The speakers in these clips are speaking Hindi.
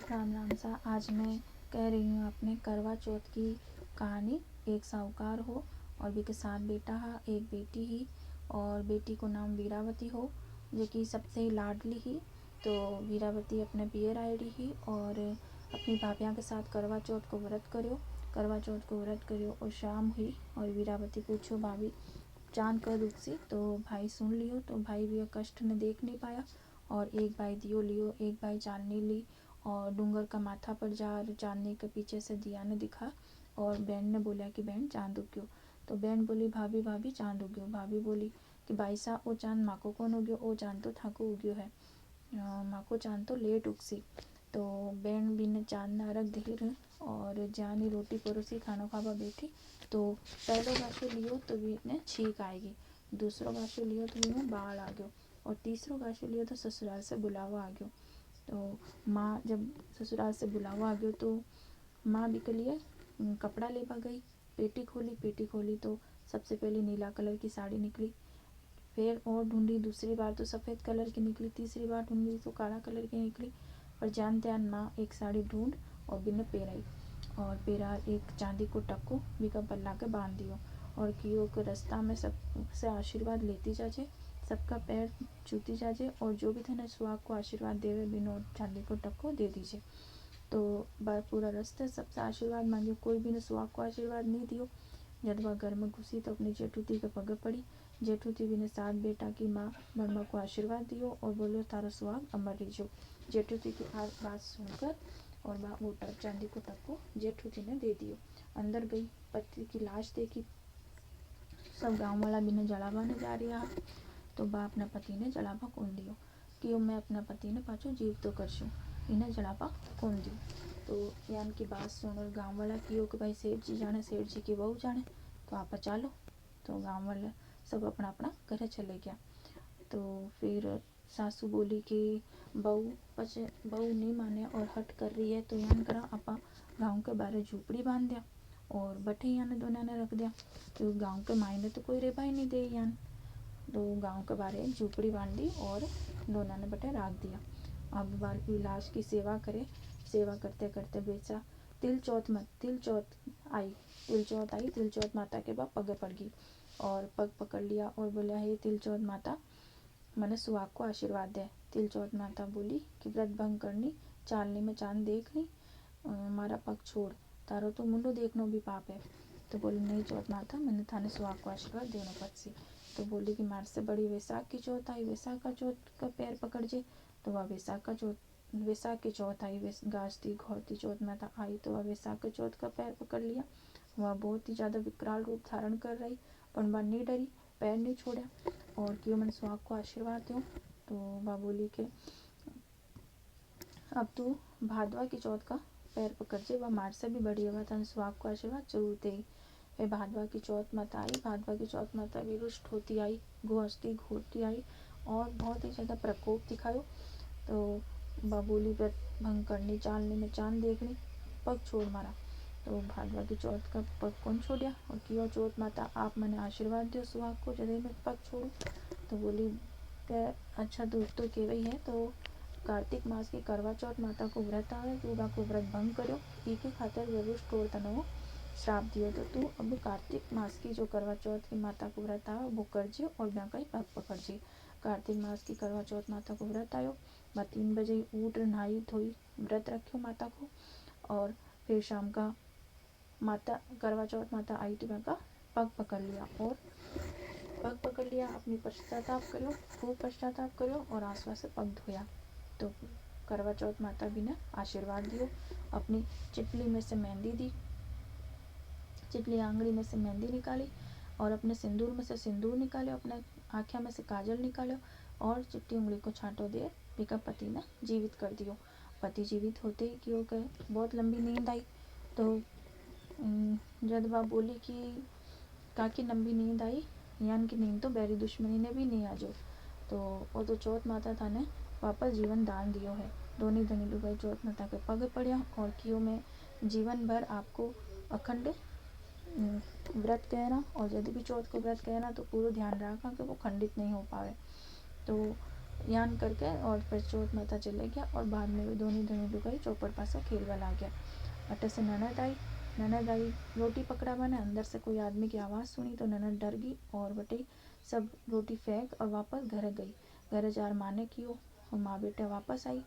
राम राम सा। आज मैं कह रही हूँ अपने करवा चौथ की कहानी। एक साहूकार हो और भी के 7 बेटा हा, एक बेटी ही और बेटी को नाम वीरावती हो, जो कि सबसे ही लाडली ही। तो वीरावती अपने पियर आयडी ही और अपनी भाभिया के साथ करवा चौथ को व्रत करो और शाम हुई और वीरावती पूछो भाभी चांद का दुख सी। तो भाई सुन लियो। तो भाई भी कष्ट ने देख नहीं पाया और एक भाई दियो लियो, एक भाई चांदनी ली और डूंगर का माथा पर जा चांदनी के पीछे से दिया ने दिखा और बहन ने बोला कि बहन चांद उग्यो। तो बहन बोली भाभी भाभी चांद उग्यो। भाभी बोली कि भाई साहब वो चांद माको कौन उग्यो, वो चांद तो थाको उग्यो है, माको चांद तो लेट उगसी। तो बहन भी ने चांद ने अर्घ धीर और जानी रोटी परोसी खाना खावा बैठी। तो पहलो गाशो लियो तो भी ने छींक आएगी, दूसरो गाशो लियो तो भी में बाढ़ आ गयो और तीसरो गाशो लियो तो ससुराल से बुलावा आ गयो। तो माँ जब ससुराल से बुलावा आ गयो तो माँ भी के लिए कपड़ा लेवा गई। पेटी खोली तो सबसे पहले नीला कलर की साड़ी निकली, फिर और ढूंढी, दूसरी बार तो सफ़ेद कलर की निकली, तीसरी बार ढूंढी तो काला कलर की निकली। पर जान त्यान माँ एक साड़ी ढूंढ और बिन पेराई और पेरा एक चांदी को टक्को बिका पल्ला के बांध दियो और कियो के रास्ता में सबसे आशीर्वाद लेती जाजे, सबका पैर छूती जाजे और जो भी थे सुहाग को आशीर्वाद देवे बिनो चांदी को टक्को दे दीजिए। तो बार पूरा रास्ते सबसे आशीर्वाद मांगियो, कोई भी ने सुहाग को आशीर्वाद नहीं दियो। जब वह घर में घुसी तो अपनी जेठूती के पग पड़ी। जेठूती भी ने 7 बेटा की माँ ब्रह्मा को आशीर्वाद दियो और बोलो तारा सुहाग अमर रहिजो। जेठूती की बात सुनकर और वो चांदी को टक्को जेठूती ने दे दियो। अंदर गई, पति की लाश देखी, सब गांव वाला भी ने जलावा ने जा रहा। तो बाप ने पति ने जलावा कौन दियो कि मैं अपना पति ने पाछो जीव तो करशू, इन्हें जलावा कौन दियो। तो यान की बात सुन और गाँव वाला कियो कि भाई सेठ जी जाने, सेठ जी की बहू जाने, तो आप चालो। तो गाँव वाले सब अपना अपना घर चले गया। तो फिर सासू बोली कि बहू नहीं माने और हट कर रही है तो यान करा आपा गाँव के बारे झूपड़ी बांध दिया और बटे यान दोनों ने रख दिया। तो गाँव के मायने तो कोई रेबा ही नहीं दे यान, तो गांव के बारे झूपड़ी बांधी और दोनों ने बटे राख दिया। अब लाश की सेवा करे, सेवा करते करते बेचा तिल चौथ आई तिल चौथ माता के बाद पग पड़ गई और पग पकड़ लिया और बोला हे तिल चौथ माता मैंने सुहाग को आशीर्वाद दे। तिल चौथ माता बोली कि व्रत भंग करनी, चालनी में चांद देखनी, मारा पग छोड़, तारो तो मुंडो देखनो भी पाप है। तो बोली नहीं चौथ माता मैंने थाने सुहाग को आशीर्वाद देना पड़सी। तो बोली कि मार से बड़ी वैसाख की चौथ आई, वैसाख का चौथ का पैर पकड़ जे। तो वह वैसाख की चौथ आई, गाजती घोरती चौथ माता आई तो वह वैसाख के चौथ का पैर पकड़ लिया। वह बहुत ही ज़्यादा विकराल रूप धारण कर रही पर वह नहीं डरी, पैर नहीं छोड़ा और क्यों मैंने सुहाग को आशीर्वाद दूँ। तो वह बोली कि अब तू भादवा की चौथ का पैर पकड़ जे, वह मार से भी बड़ी है, वह तन सुहाग को आशीर्वाद जरूर दे। फिर भादवा की चौथ माता आई, भादवा की चौथ माता भी रुष्ट होती आई, घोरती आई और बहुत ही ज़्यादा प्रकोप दिखायो। तो बाबूली व्रत भंग करनी, चालनी में चांद देखनी, पग छोड़ मारा। तो भादवा की चौथ का पग कौन छोड़ा और क्यों चौथ माता आप मैंने आशीर्वाद दो सुहाग को जदे मैं पग छोड़ू। तो बोली अच्छा दूध तो केवई है। तो कार्तिक मास की करवा चौथ माता को व्रत आवे, तू को व्रत भंग करो के खातिर जरूर तोड़ तनो श्राप दियो। तो तू अब कार्तिक मास की जो करवा चौथ की माता को व्रत आवे वो करजे और ब्याह का ही पग पकड़जे। कार्तिक मास की करवा चौथ माता को व्रत आयो, मैं 3 बजे उठ नहाई धोई व्रत रखियो माता को और फिर शाम का माता करवा चौथ माता आई तो ब्याह का पग पकड़ लिया और अपनी पश्चाताप करो, खूब पश्चाताप करो और आंसुओं से पग धोया। तो करवा चौथ माता भी ने आशीर्वाद दियो, अपनी चिपली में से मेहंदी दी, चिपली आंगली में से मेहंदी निकाली और अपने सिंदूर में से सिंदूर निकाले, अपने आँखों में से काजल निकालो और चिट्टी उंगली को छांटो दे बिका पति ने जीवित कर दियो। पति जीवित होते ही क्यों कहे बहुत लंबी नींद आई। तो जब वह बोली कि काकी लंबी नींद आई, यान की नींद तो बैरी दुश्मनी ने भी नहीं आजो। तो वो तो चौथ माता था ने वापस जीवन दान दियो है। दोनों धनी लुगाई चौथ माता के पग पड़िया और कियो में जीवन भर आपको अखंड व्रत कहना और यदि भी चौथ को व्रत कहना तो पूरा ध्यान रखा कि वो खंडित नहीं हो पाए। तो यान करके और फिर चौथ माता चले गया और बाद में दोनों लुगाई चौपड़ पासा खेलवा ला गया। अटे से ननद आई रोटी पकड़ा बने अंदर से कोई आदमी की आवाज़ सुनी तो ननद डर गई और बटे सब रोटी फेंक और वापस घर गई। घर जार माँ ने कियो और माँ बेटा वापस आई।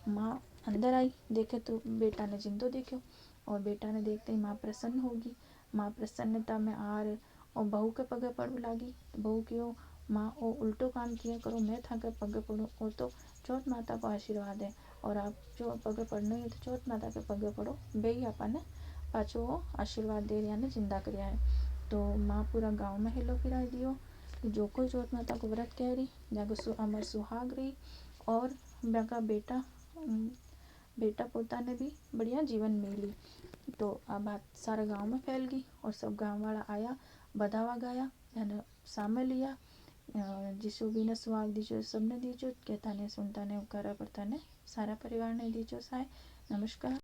माँ अंदर आई देखे तो बेटा ने जिंदो देखो और बेटा ने देखते ही माँ प्रसन्न होगी। माँ प्रसन्नता में आर और बहू के पगे पड़ू लागी। बहू क्यों माँ ओ उल्टो काम किया करो, मैं था के पगे पड़ूँ, वो तो चौथ माता को आशीर्वाद है और आप जो पगे पड़ने है तो चौथ माता के पगे पड़ो, बेई आपने पाछो वो आशीर्वाद दे रहा ने जिंदा करया है। तो माँ पूरा गाँव में हेलो फिराई दियो कि जो कोई चौथ माता को व्रत कह रही जागो अमर सुहाग रही और बाका बेटा पोता ने भी बढ़िया जीवन मिली। तो आ बात सारे गांव में फैल गई और सब गांव वाला आया, बधावा गाया, सामे लिया। जिसो भी ने सुहाग दीजो सबने दीजो, कहता ने सुनता ने करा करता ने सारा परिवार ने दीजो साय। नमस्कार।